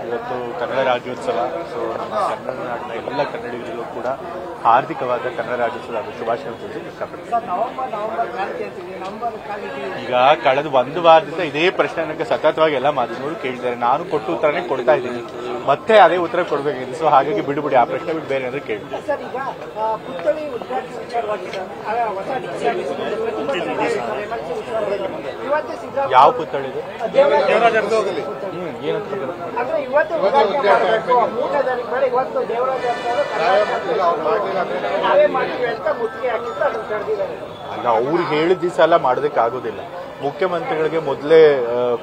ಇವತ್ತು ಕನ್ನಡ ರಾಜ್ಯೋತ್ಸವ. ಸೊ ನಮ್ಮ ಕನ್ನಡ ನಾಡಿನ ಎಲ್ಲ ಕನ್ನಡಿಗರಿಗೂ ಕೂಡ ಹಾರ್ದಿಕವಾದ ಕನ್ನಡ ರಾಜ್ಯೋತ್ಸವದ ಶುಭಾಶಯ ತಿಳಿಸಿ ಇಷ್ಟಪಡ್ತೀನಿ. ಈಗ ಕಳೆದ ಒಂದು ವಾರದಿಂದ ಇದೇ ಪ್ರಶ್ನೆ ನನಗೆ ಸತತವಾಗಿ ಎಲ್ಲ ಮಾಧ್ಯಮಗಳು ಕೇಳಿದ್ದಾರೆ. ನಾನು ಕೊಟ್ಟು ಉತ್ತರನೇ ಕೊಡ್ತಾ ಇದ್ದೀನಿ, ಮತ್ತೆ ಅದೇ ಉತ್ತರ ಕೊಡಬೇಕಿದೆ. ಸೊ ಹಾಗಾಗಿ ಬಿಡುಬಿಡಿ, ಆ ಪ್ರಶ್ನೆ ಬಿಟ್ಟು ಬೇರೆ ಏನಾದ್ರು ಕೇಳಿ. ಯಾವ ಪುತ್ಥಳಿ ಇದೆ? ಅಲ್ಲ, ಅವ್ರು ಹೇಳಿದ ದಿವಸ ಎಲ್ಲ ಮಾಡೋದಕ್ಕೆ ಆಗೋದಿಲ್ಲ. ಮುಖ್ಯಮಂತ್ರಿಗಳಿಗೆ ಮೊದಲೇ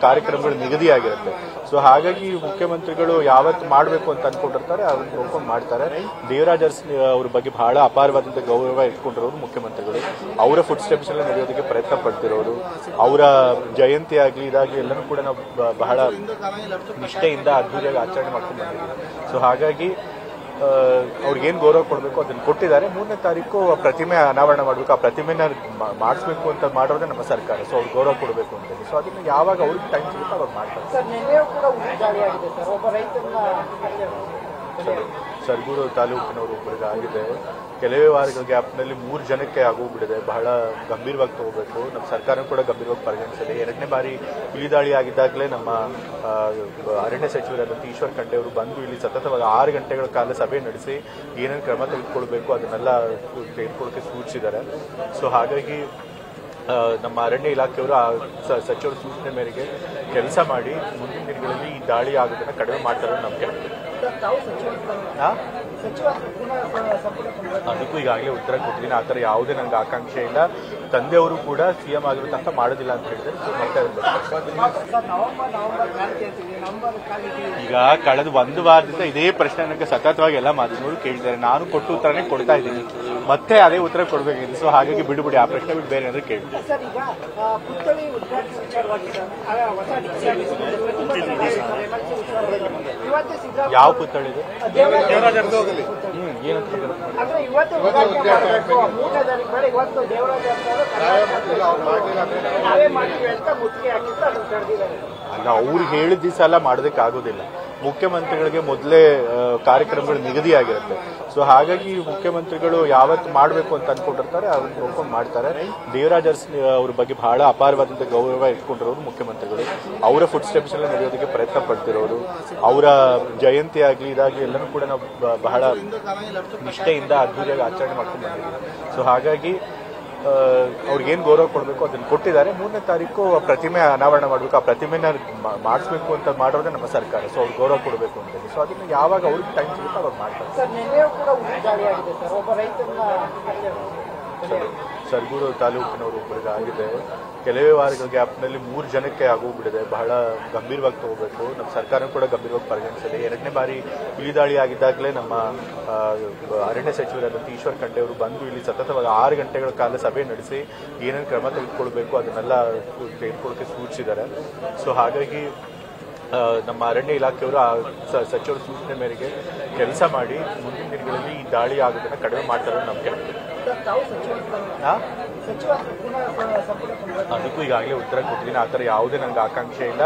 ಕಾರ್ಯಕ್ರಮಗಳು ನಿಗದಿಯಾಗಿರುತ್ತೆ. ಸೊ ಹಾಗಾಗಿ ಮುಖ್ಯಮಂತ್ರಿಗಳು ಯಾವತ್ತು ಮಾಡಬೇಕು ಅಂತ ಅನ್ಕೊಂಡಿರ್ತಾರೆ ಅದನ್ನ ನೋಡ್ಕೊಂಡು ಮಾಡ್ತಾರೆ. ದೇವರಾಜ್ ಅರಸು ಅವ್ರ ಬಗ್ಗೆ ಬಹಳ ಅಪಾರವಾದಂತಹ ಗೌರವ ಇಟ್ಕೊಂಡಿರೋರು ಮುಖ್ಯಮಂತ್ರಿಗಳು. ಅವರ ಫುಡ್ ಸ್ಟೆಪ್ಸ್ ಎಲ್ಲ ನಡೆಯೋದಕ್ಕೆ ಪ್ರಯತ್ನ ಪಡ್ತಿರೋರು. ಅವರ ಜಯಂತಿ ಆಗಲಿ ಇದಾಗಲಿ ಎಲ್ಲನೂ ಕೂಡ ನಾವು ಬಹಳ ನಿಷ್ಠೆಯಿಂದ ಅದ್ಭುತವಾಗಿ ಆಚರಣೆ ಮಾಡ್ಕೊಂಡು ಬಂದಿದ್ದೀವಿ. ಸೊ ಹಾಗಾಗಿ ಅವ್ರಿಗೇನು ಗೌರವ ಕೊಡಬೇಕು ಅದನ್ನು ಕೊಟ್ಟಿದ್ದಾರೆ. 3ನೇ ತಾರೀಕು ಪ್ರತಿಮೆ ಅನಾವರಣ ಮಾಡಬೇಕು, ಆ ಪ್ರತಿಮೆನ ಮಾಡಿಸ್ಬೇಕು ಅಂತ ಮಾಡೋದೇ ನಮ್ಮ ಸರ್ಕಾರ. ಸೊ ಅವ್ರಿಗೆ ಗೌರವ ಕೊಡಬೇಕು ಅಂತ. ಸೊ ಅದನ್ನು ಯಾವಾಗ ಅವ್ರಿಗೆ ಟೈಮ್ ಸಿಗುತ್ತೆ ಅವ್ರು ಮಾಡ್ತಾರೆ. ಸರ್ಗೂರು ತಾಲೂಕಿನವರು ಒಬ್ಬರಿಗೆ ಆಗಿದೆ. ಕೆಲವೇ ವಾರಗಳ ಗ್ಯಾಪ್ನಲ್ಲಿ 3 ಜನಕ್ಕೆ ಆಗೋಗ್ಬಿಟ್ಟಿದೆ. ಬಹಳ ಗಂಭೀರವಾಗಿ ತಗೋಬೇಕು. ನಮ್ಮ ಸರ್ಕಾರ ಕೂಡ ಗಂಭೀರವಾಗಿ ಪರಿಗಣಿಸಿದೆ. 2ನೇ ಬಾರಿ ಹುಲಿದಾಳಿ ಆಗಿದ್ದಾಗಲೇ ನಮ್ಮ ಅರಣ್ಯ ಸಚಿವರಾದಂಥ ಈಶ್ವರ್ ಖಂಡ್ರೆ ಅವರು ಬಂದು ಇಲ್ಲಿ ಸತತವಾಗಿ 6 ಗಂಟೆಗಳ ಕಾಲ ಸಭೆ ನಡೆಸಿ ಏನೇನು ಕ್ರಮ ತೆಗೆದುಕೊಳ್ಬೇಕು ಅದನ್ನೆಲ್ಲ ತೆಗೆದುಕೊಳ್ಳೋಕೆ ಸೂಚಿಸಿದ್ದಾರೆ. ಸೊ ಹಾಗಾಗಿ ನಮ್ಮ ಅರಣ್ಯ ಇಲಾಖೆಯವರು ಆ ಸಚಿವರ ಸೂಚನೆ ಮೇರೆಗೆ ಕೆಲಸ ಮಾಡಿ ಮುಂದಿನ ದಿನಗಳಲ್ಲಿ ಈ ದಾಳಿ ಆಗೋದನ್ನ ಕಡಿಮೆ ಮಾಡ್ತಾರೆ ನಮಗೆ. ಅದಕ್ಕೂ ಈಗಾಗಲೇ ಉತ್ತರ ಕೊಟ್ಟಿದ್ದೀನಿ. ಆ ಥರ ಯಾವುದೇ ನನಗೆ ಆಕಾಂಕ್ಷೆ ಇಲ್ಲ. ತಂದೆಯವರು ಕೂಡ ಸಿಎಂ ಆಗಿರೋ ತನಕ ಮಾಡೋದಿಲ್ಲ ಅಂತ ಹೇಳಿದ್ರೆ ಈಗ ಕಳೆದ ಒಂದು ವಾರದಿಂದ ಇದೇ ಪ್ರಶ್ನೆ ನನಗೆ ಸತತವಾಗಿ ಎಲ್ಲ ಮಾಧ್ಯಮಗಳು ಕೇಳಿದ್ದಾರೆ. ನಾನು ಕೊಟ್ಟು ಉತ್ತರನೇ ಕೊಡ್ತಾ ಇದ್ದೀನಿ, ಮತ್ತೆ ಅದೇ ಉತ್ತರ ಕೊಡಬೇಕಿದೆ. ಸೊ ಹಾಗಾಗಿ ಬಿಡುಬಿಡಿ, ಆ ಪ್ರಶ್ನೆ ಬಿಟ್ಟು ಬೇರೆ ಏನಾದ್ರು ಕೇಳಿ. ಯಾವ ಪುತ್ಥಳಿ ಇದೆ? ಅಲ್ಲ, ಅವ್ರು ಹೇಳಿದ ದಿವಸ ಎಲ್ಲ ಮಾಡೋದಕ್ಕೆ ಆಗೋದಿಲ್ಲ. ಮುಖ್ಯಮಂತ್ರಿಗಳಿಗೆ ಮೊದಲೇ ಕಾರ್ಯಕ್ರಮಗಳು ನಿಗದಿಯಾಗಿರುತ್ತೆ. ಸೊ ಹಾಗಾಗಿ ಮುಖ್ಯಮಂತ್ರಿಗಳು ಯಾವತ್ತು ಮಾಡಬೇಕು ಅಂತ ಅನ್ಕೊಂಡಿರ್ತಾರೆ ಅದನ್ನ ನೋಡ್ಕೊಂಡು ಮಾಡ್ತಾರೆ. ದೇವರಾಜ್ ಅರಸು ಅವ್ರ ಬಗ್ಗೆ ಬಹಳ ಅಪಾರವಾದಂತಹ ಗೌರವ ಇಟ್ಕೊಂಡಿರೋರು ಮುಖ್ಯಮಂತ್ರಿಗಳು. ಅವರ ಫುಡ್ ಸ್ಟೆಪ್ಸ್ ಎಲ್ಲ ನಡೆಯೋದಕ್ಕೆ ಪ್ರಯತ್ನ ಪಡ್ತಿರೋರು. ಅವರ ಜಯಂತಿ ಆಗಲಿ ಇದಾಗಲಿ ಎಲ್ಲನೂ ಕೂಡ ನಾವು ಬಹಳ ನಿಷ್ಠೆಯಿಂದ ಅದ್ಭುತವಾಗಿ ಆಚರಣೆ ಮಾಡ್ಕೊಂಡು ಬಂದಿದ್ದೀವಿ. ಸೊ ಹಾಗಾಗಿ ಅವ್ರಿಗೇನು ಗೌರವ ಕೊಡಬೇಕು ಅದನ್ನು ಕೊಟ್ಟಿದ್ದಾರೆ. 3ನೇ ತಾರೀಕು ಪ್ರತಿಮೆ ಅನಾವರಣ ಮಾಡಬೇಕು, ಆ ಪ್ರತಿಮೆನ ಮಾಡಿಸ್ಬೇಕು ಅಂತ ಮಾಡೋದೇ ನಮ್ಮ ಸರ್ಕಾರ. ಸೊ ಅವ್ರಿಗೆ ಗೌರವ ಕೊಡಬೇಕು ಅಂತ. ಸೊ ಅದನ್ನು ಯಾವಾಗ ಅವ್ರಿಗೆ ಟೈಮ್ ಸಿಗುತ್ತೆ ಅವ್ರು ಮಾಡ್ತಾರೆ. ಸರ್ಗೂರು ತಾಲೂಕಿನವರು ಒಬ್ಬರಿಗೆ ಆಗಿದೆ. ಕೆಲವೇ ವಾರಗಳ ಗ್ಯಾಪ್ನಲ್ಲಿ 3 ಜನಕ್ಕೆ ಆಗೋಗ್ಬಿಟ್ಟಿದೆ. ಬಹಳ ಗಂಭೀರವಾಗಿ ತಗೋಬೇಕು. ನಮ್ಮ ಸರ್ಕಾರ ಕೂಡ ಗಂಭೀರವಾಗಿ ಪರಿಗಣಿಸಿದೆ. 2ನೇ ಬಾರಿ ಹುಲಿದಾಳಿ ಆಗಿದ್ದಾಗಲೇ ನಮ್ಮ ಅರಣ್ಯ ಸಚಿವರಾದಂಥ ಈಶ್ವರ್ ಖಂಡ್ರೆ ಅವರು ಬಂದು ಇಲ್ಲಿ ಸತತವಾಗಿ 6 ಗಂಟೆಗಳ ಕಾಲ ಸಭೆ ನಡೆಸಿ ಏನೇನು ಕ್ರಮ ತೆಗೆದುಕೊಳ್ಬೇಕು ಅದನ್ನೆಲ್ಲ ತೆಗೆದುಕೊಳ್ಳೋಕೆ ಸೂಚಿಸಿದ್ದಾರೆ. ಸೊ ಹಾಗಾಗಿ ನಮ್ಮ ಅರಣ್ಯ ಇಲಾಖೆಯವರು ಆ ಸಚಿವರ ಸೂಚನೆ ಮೇರೆಗೆ ಕೆಲಸ ಮಾಡಿ ಮುಂದಿನ ದಿನಗಳಲ್ಲಿ ಈ ದಾಳಿ ಆಗೋದನ್ನ ಕಡಿಮೆ ಮಾಡ್ತಾರೆ ನಮಗೆ. ಅದಕ್ಕೂ ಈಗಾಗಲೇ ಉತ್ತರ ಕೊಟ್ಟಿದ್ದೀನಿ. ಆ ಥರ ಯಾವುದೇ ನನಗೆ ಆಕಾಂಕ್ಷೆ ಇಲ್ಲ.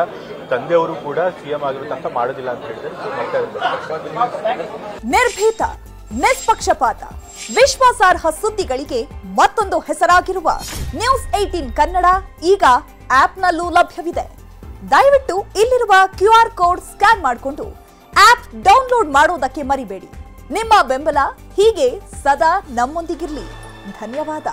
ತಂದೆಯವರು ಕೂಡ ಸಿಎಂ ಆಗಿರೋ ತನಕ ಮಾಡೋದಿಲ್ಲ ಅಂತ ಹೇಳಿದ್ರೆ ನಿರ್ಭೀತ, ನಿಷ್ಪಕ್ಷಪಾತ, ವಿಶ್ವಾಸಾರ್ಹ ಸುದ್ದಿಗಳಿಗೆ ಮತ್ತೊಂದು ಹೆಸರಾಗಿರುವ ನ್ಯೂಸ್ 18 ಕನ್ನಡ ಈಗ ಆಪ್ನಲ್ಲೂ ಲಭ್ಯವಿದೆ. ದಯವಿಟ್ಟು ಇಲ್ಲಿರುವ QR ಕೋಡ್ ಸ್ಕ್ಯಾನ್ ಮಾಡಿಕೊಂಡು ಆಪ್ ಡೌನ್ಲೋಡ್ ಮಾಡೋದಕ್ಕೆ ಮರಿಬೇಡಿ. ನಿಮ್ಮ ಬೆಂಬಲ ಹೀಗೆ ಸದಾ ನಮ್ಮೊಂದಿಗಿರಲಿ. ಧನ್ಯವಾದ.